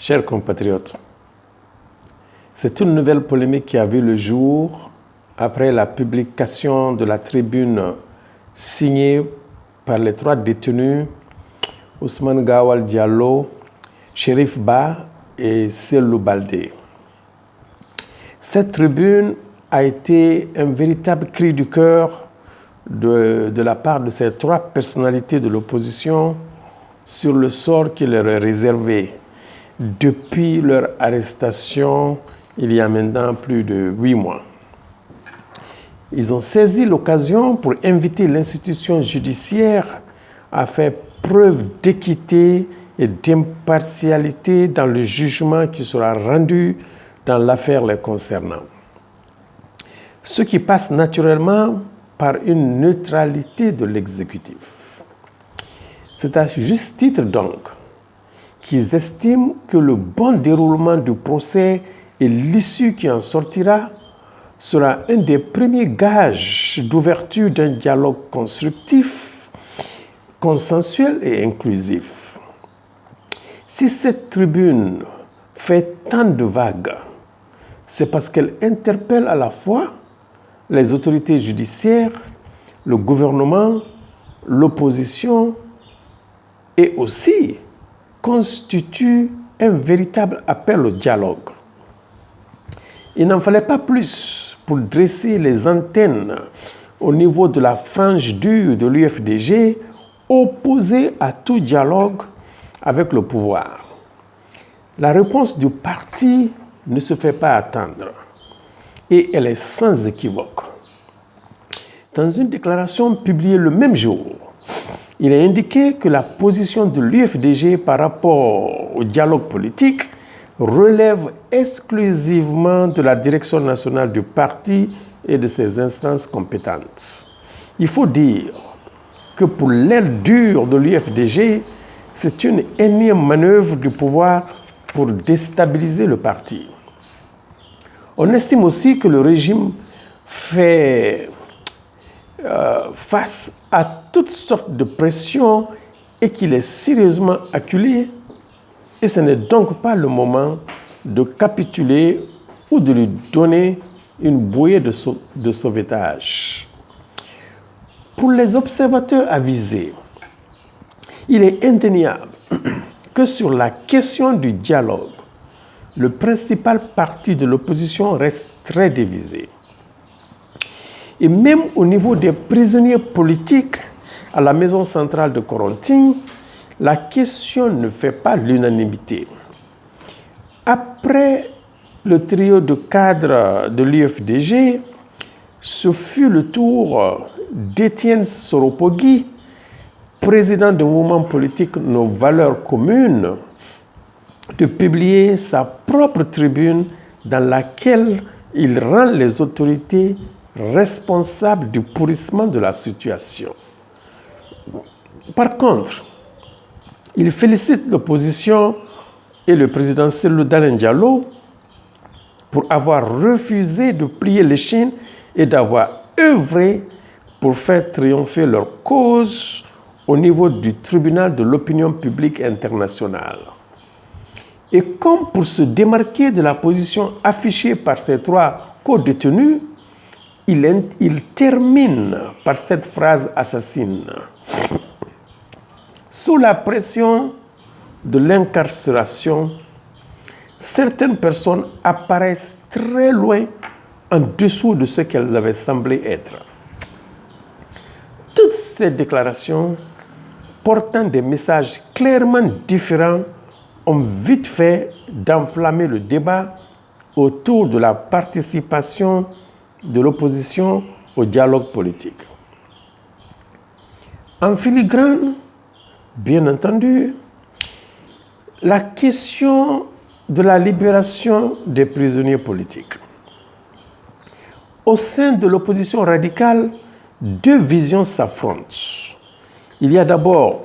Chers compatriotes, c'est une nouvelle polémique qui a vu le jour après la publication de la tribune signée par les 3 détenus, Ousmane Gawal Diallo, Cherif Ba et Cellou Baldé. Cette tribune a été un véritable cri du cœur de la part de ces 3 personnalités de l'opposition sur le sort qui leur est réservé depuis leur arrestation il y a maintenant plus de 8 mois. Ils ont saisi l'occasion pour inviter l'institution judiciaire à faire preuve d'équité et d'impartialité dans le jugement qui sera rendu dans l'affaire les concernant. Ce qui passe naturellement par une neutralité de l'exécutif. C'est à juste titre donc qu'ils estiment que le bon déroulement du procès et l'issue qui en sortira sera un des premiers gages d'ouverture d'un dialogue constructif, consensuel et inclusif. Si cette tribune fait tant de vagues, c'est parce qu'elle interpelle à la fois les autorités judiciaires, le gouvernement, l'opposition et aussi constitue un véritable appel au dialogue. Il n'en fallait pas plus pour dresser les antennes au niveau de la frange dure de l'UFDG, opposée à tout dialogue avec le pouvoir. La réponse du parti ne se fait pas attendre et elle est sans équivoque. Dans une déclaration publiée le même jour, il est indiqué que la position de l'UFDG par rapport au dialogue politique relève exclusivement de la direction nationale du parti et de ses instances compétentes. Il faut dire que pour l'aile dure de l'UFDG, c'est une énième manœuvre du pouvoir pour déstabiliser le parti. On estime aussi que le régime fait face à toutes sortes de pressions et qu'il est sérieusement acculé, et ce n'est donc pas le moment de capituler ou de lui donner une bouée de sauvetage. Pour les observateurs avisés, il est indéniable que sur la question du dialogue, le principal parti de l'opposition reste très divisé. Et même au niveau des prisonniers politiques à la maison centrale de Korontine, la question ne fait pas l'unanimité. Après le trio de cadres de l'UFDG, ce fut le tour d'Étienne Soropogui, président du mouvement politique Nos Valeurs Communes, de publier sa propre tribune dans laquelle il rend les autorités responsables du pourrissement de la situation. Par contre, il félicite l'opposition et le président Cellou Diallo pour avoir refusé de plier l'échine et d'avoir œuvré pour faire triompher leur cause au niveau du tribunal de l'opinion publique internationale. Et comme pour se démarquer de la position affichée par ces 3 co-détenus, il termine par cette phrase assassine. Sous la pression de l'incarcération, certaines personnes apparaissent très loin en dessous de ce qu'elles avaient semblé être. Toutes ces déclarations portant des messages clairement différents ont vite fait d'enflammer le débat autour de la participation de l'opposition au dialogue politique. En filigrane, bien entendu, la question de la libération des prisonniers politiques. Au sein de l'opposition radicale, 2 visions s'affrontent. Il y a d'abord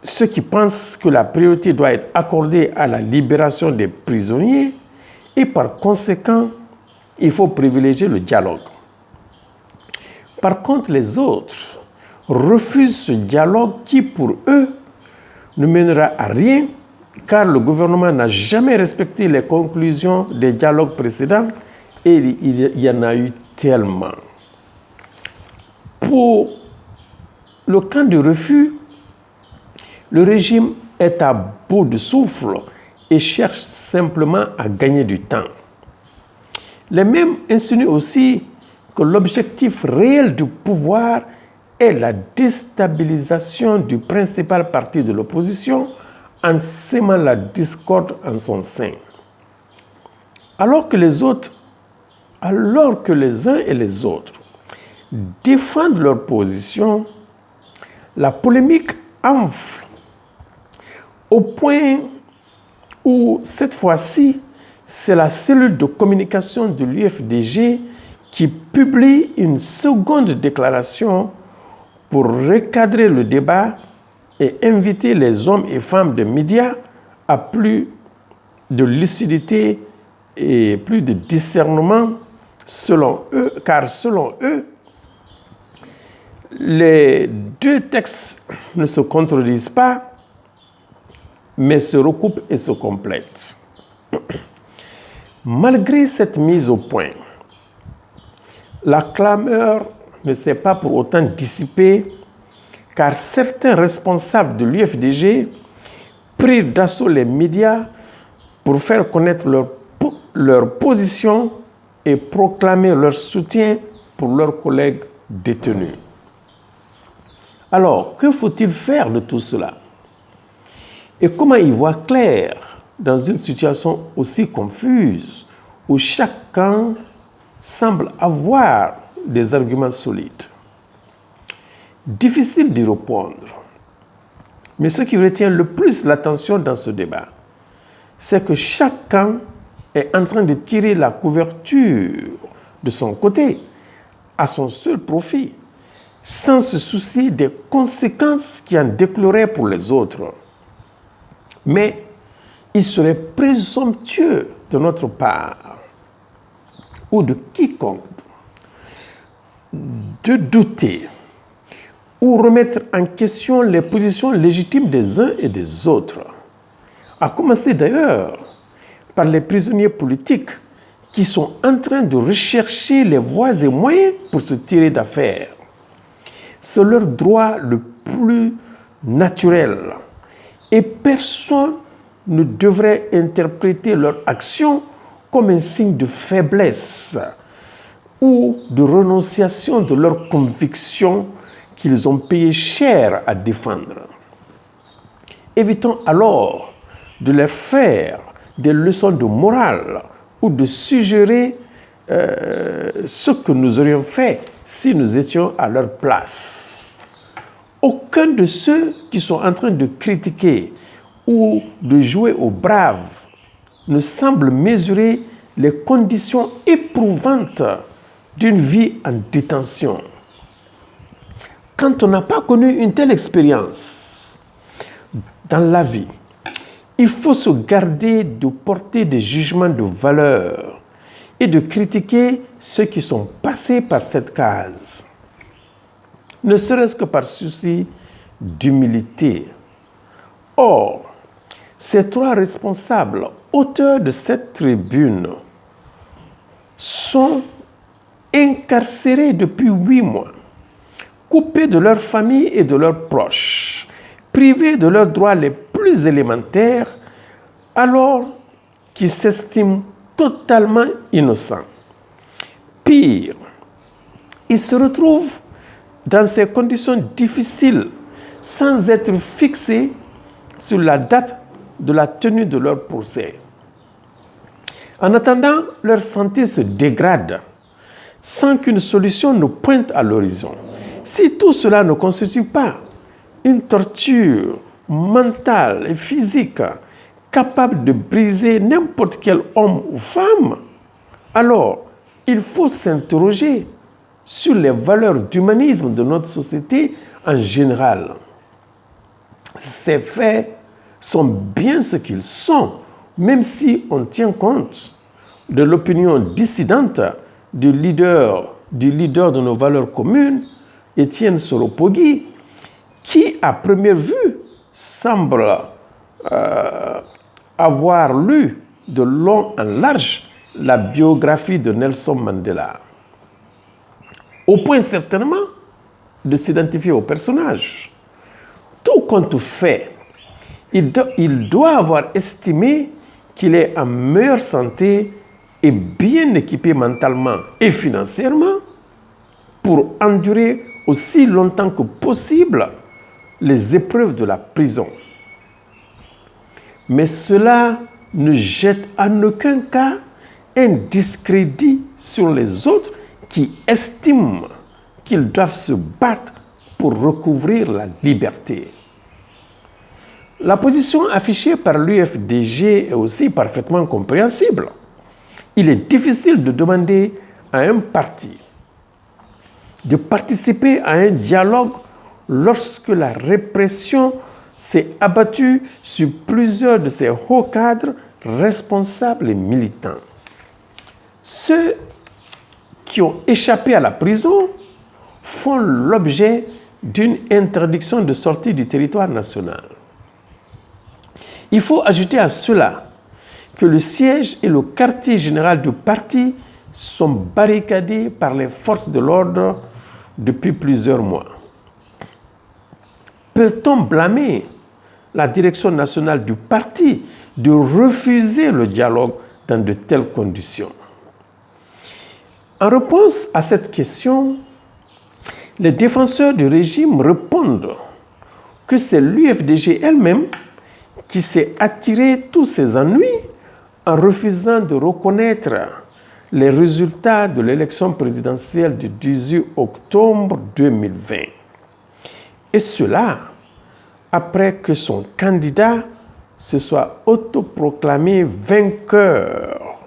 ceux qui pensent que la priorité doit être accordée à la libération des prisonniers et par conséquent, il faut privilégier le dialogue. Par contre, les autres refusent ce dialogue qui, pour eux, ne mènera à rien car le gouvernement n'a jamais respecté les conclusions des dialogues précédents et il y en a eu tellement. Pour le camp de refus, le régime est à bout de souffle et cherche simplement à gagner du temps. Les mêmes insinuent aussi que l'objectif réel du pouvoir est la déstabilisation du principal parti de l'opposition en sémant la discorde en son sein. Alors que les uns et les autres défendent leur position, la polémique enfle au point où, cette fois-ci, c'est la cellule de communication de l'UFDG qui publie une seconde déclaration pour recadrer le débat et inviter les hommes et femmes des médias à plus de lucidité et plus de discernement car selon eux, les deux textes ne se contredisent pas, mais se recoupent et se complètent. Malgré cette mise au point, la clameur ne s'est pas pour autant dissipée, car certains responsables de l'UFDG prirent d'assaut les médias pour faire connaître leur position et proclamer leur soutien pour leurs collègues détenus. Alors, que faut-il faire de tout cela? Et comment y voir clair dans une situation aussi confuse où chacun semble avoir des arguments solides? Difficile d'y répondre. Mais ce qui retient le plus l'attention dans ce débat, c'est que chacun est en train de tirer la couverture de son côté à son seul profit, sans se soucier des conséquences qui en découleraient pour les autres. Mais il serait présomptueux de notre part, ou de quiconque, de douter ou remettre en question les positions légitimes des uns et des autres, à commencer d'ailleurs par les prisonniers politiques qui sont en train de rechercher les voies et moyens pour se tirer d'affaire. C'est leur droit le plus naturel et personne ne devrait interpréter leur action comme un signe de faiblesse ou de renonciation de leurs convictions qu'ils ont payé cher à défendre. Évitons alors de leur faire des leçons de morale ou de suggérer ce que nous aurions fait si nous étions à leur place. Aucun de ceux qui sont en train de critiquer ou de jouer aux braves ne semble mesurer les conditions éprouvantes d'une vie en détention. Quand on n'a pas connu une telle expérience dans la vie, il faut se garder de porter des jugements de valeur et de critiquer ceux qui sont passés par cette case, ne serait-ce que par souci d'humilité. Or, ces trois responsables, auteurs de cette tribune, sont incarcérés depuis 8 mois, coupés de leur famille et de leurs proches, privés de leurs droits les plus élémentaires, alors qu'ils s'estiment totalement innocents. Pire, ils se retrouvent dans ces conditions difficiles sans être fixés sur la date de la tenue de leur procès. En attendant, leur santé se dégrade sans qu'une solution ne pointe à l'horizon. Si tout cela ne constitue pas une torture mentale et physique capable de briser n'importe quel homme ou femme, alors il faut s'interroger sur les valeurs d'humanisme de notre société en général. Ces faits sont bien ce qu'ils sont, même si on tient compte de l'opinion dissidente du leader de nos valeurs communes, Étienne Soropogui, qui, à première vue, semble avoir lu de long en large la biographie de Nelson Mandela, au point certainement de s'identifier au personnage. Tout compte fait, il doit avoir estimé qu'il est en meilleure santé et bien équipé mentalement et financièrement pour endurer aussi longtemps que possible les épreuves de la prison. Mais cela ne jette en aucun cas un discrédit sur les autres qui estiment qu'ils doivent se battre pour recouvrir la liberté. La position affichée par l'UFDG est aussi parfaitement compréhensible. Il est difficile de demander à un parti de participer à un dialogue lorsque la répression s'est abattue sur plusieurs de ses hauts cadres responsables et militants. Ceux qui ont échappé à la prison font l'objet d'une interdiction de sortie du territoire national. Il faut ajouter à cela que le siège et le quartier général du parti sont barricadés par les forces de l'ordre depuis plusieurs mois. Peut-on blâmer la direction nationale du parti de refuser le dialogue dans de telles conditions? En réponse à cette question, les défenseurs du régime répondent que c'est l'UFDG elle-même qui s'est attiré tous ces ennuis en refusant de reconnaître les résultats de l'élection présidentielle du 18 octobre 2020. Et cela après que son candidat se soit autoproclamé vainqueur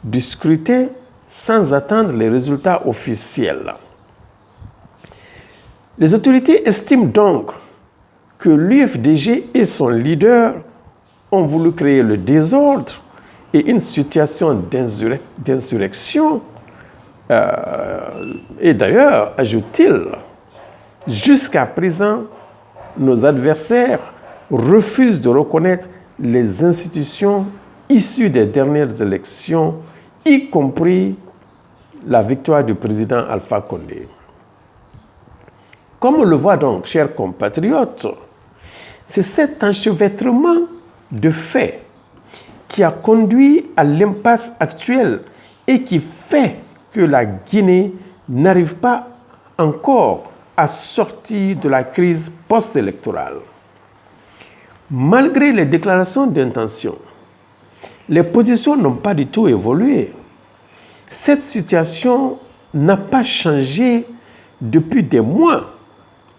du scrutin sans attendre les résultats officiels. Les autorités estiment donc que l'UFDG et son leader ont voulu créer le désordre et une situation d'insurrection. Et d'ailleurs, ajoute-t-il, jusqu'à présent, nos adversaires refusent de reconnaître les institutions issues des dernières élections, y compris la victoire du président Alpha Condé. Comme on le voit donc, chers compatriotes, c'est cet enchevêtrement de faits qui a conduit à l'impasse actuelle et qui fait que la Guinée n'arrive pas encore à sortir de la crise post-électorale. Malgré les déclarations d'intention, les positions n'ont pas du tout évolué. Cette situation n'a pas changé depuis des mois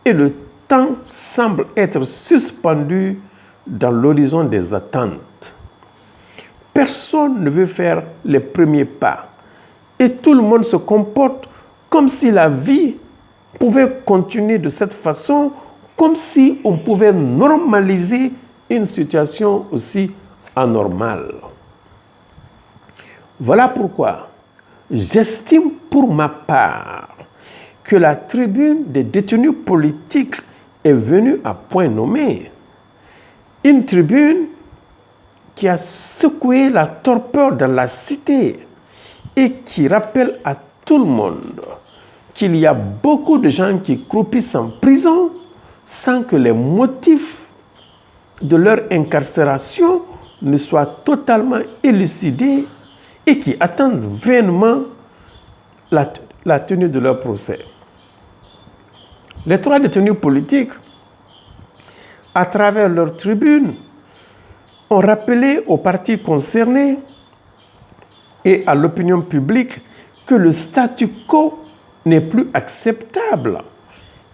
et le temps semble être suspendu dans l'horizon des attentes. Personne ne veut faire les premiers pas et tout le monde se comporte comme si la vie pouvait continuer de cette façon, comme si on pouvait normaliser une situation aussi anormale. Voilà pourquoi j'estime pour ma part que la tribune des détenus politiques est venue à point nommé. Une tribune qui a secoué la torpeur dans la cité et qui rappelle à tout le monde qu'il y a beaucoup de gens qui croupissent en prison sans que les motifs de leur incarcération ne soient totalement élucidés et qui attendent vainement la tenue de leur procès. Les 3 détenus politiques, à travers leur tribune, ont rappelé aux partis concernés et à l'opinion publique que le statu quo n'est plus acceptable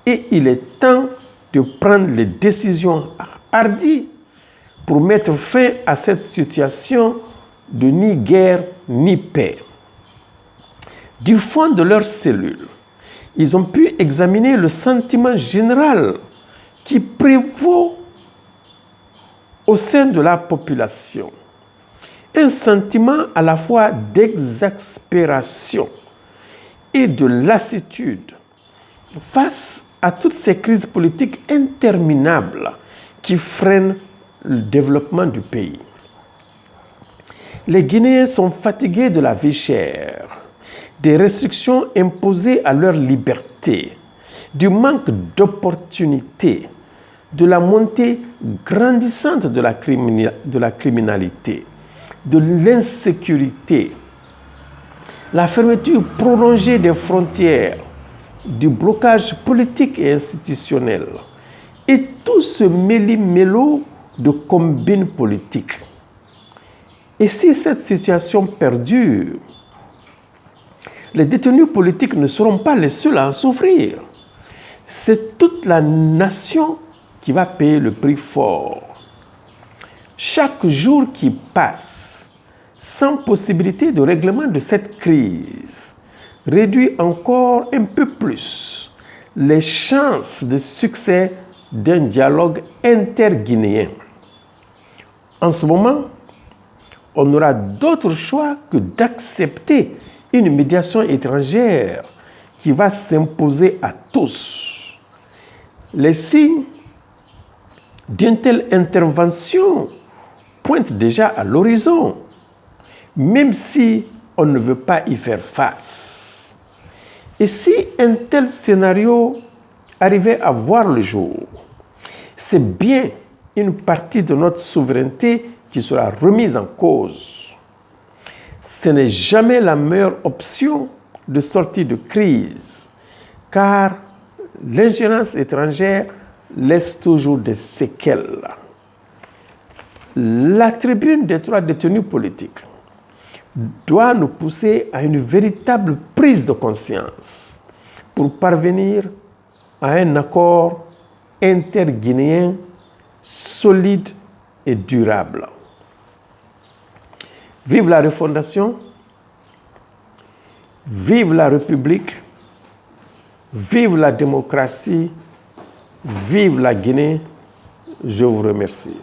et il est temps de prendre les décisions hardies pour mettre fin à cette situation de ni guerre ni paix. Du fond de leurs cellules, ils ont pu examiner le sentiment général qui prévaut au sein de la population. Un sentiment à la fois d'exaspération et de lassitude face à toutes ces crises politiques interminables qui freinent le développement du pays. Les Guinéens sont fatigués de la vie chère, des restrictions imposées à leur liberté, du manque d'opportunités, de la montée grandissante de la criminalité, de l'insécurité, la fermeture prolongée des frontières, du blocage politique et institutionnel, et tout ce méli-mélo de combines politiques. Et si cette situation perdure, les détenus politiques ne seront pas les seuls à en souffrir. C'est toute la nation qui va payer le prix fort. Chaque jour qui passe sans possibilité de règlement de cette crise réduit encore un peu plus les chances de succès d'un dialogue interguinéen. En ce moment, on n'aura d'autre choix que d'accepter une médiation étrangère qui va s'imposer à tous. Les signes d'une telle intervention pointent déjà à l'horizon, même si on ne veut pas y faire face. Et si un tel scénario arrivait à voir le jour, c'est bien une partie de notre souveraineté qui sera remise en cause. Ce n'est jamais la meilleure option de sortie de crise, car l'ingérence étrangère laisse toujours des séquelles. La tribune des 3 détenus politiques doit nous pousser à une véritable prise de conscience pour parvenir à un accord interguinéen solide et durable. Vive la refondation, vive la République, vive la démocratie, vive la Guinée. Je vous remercie.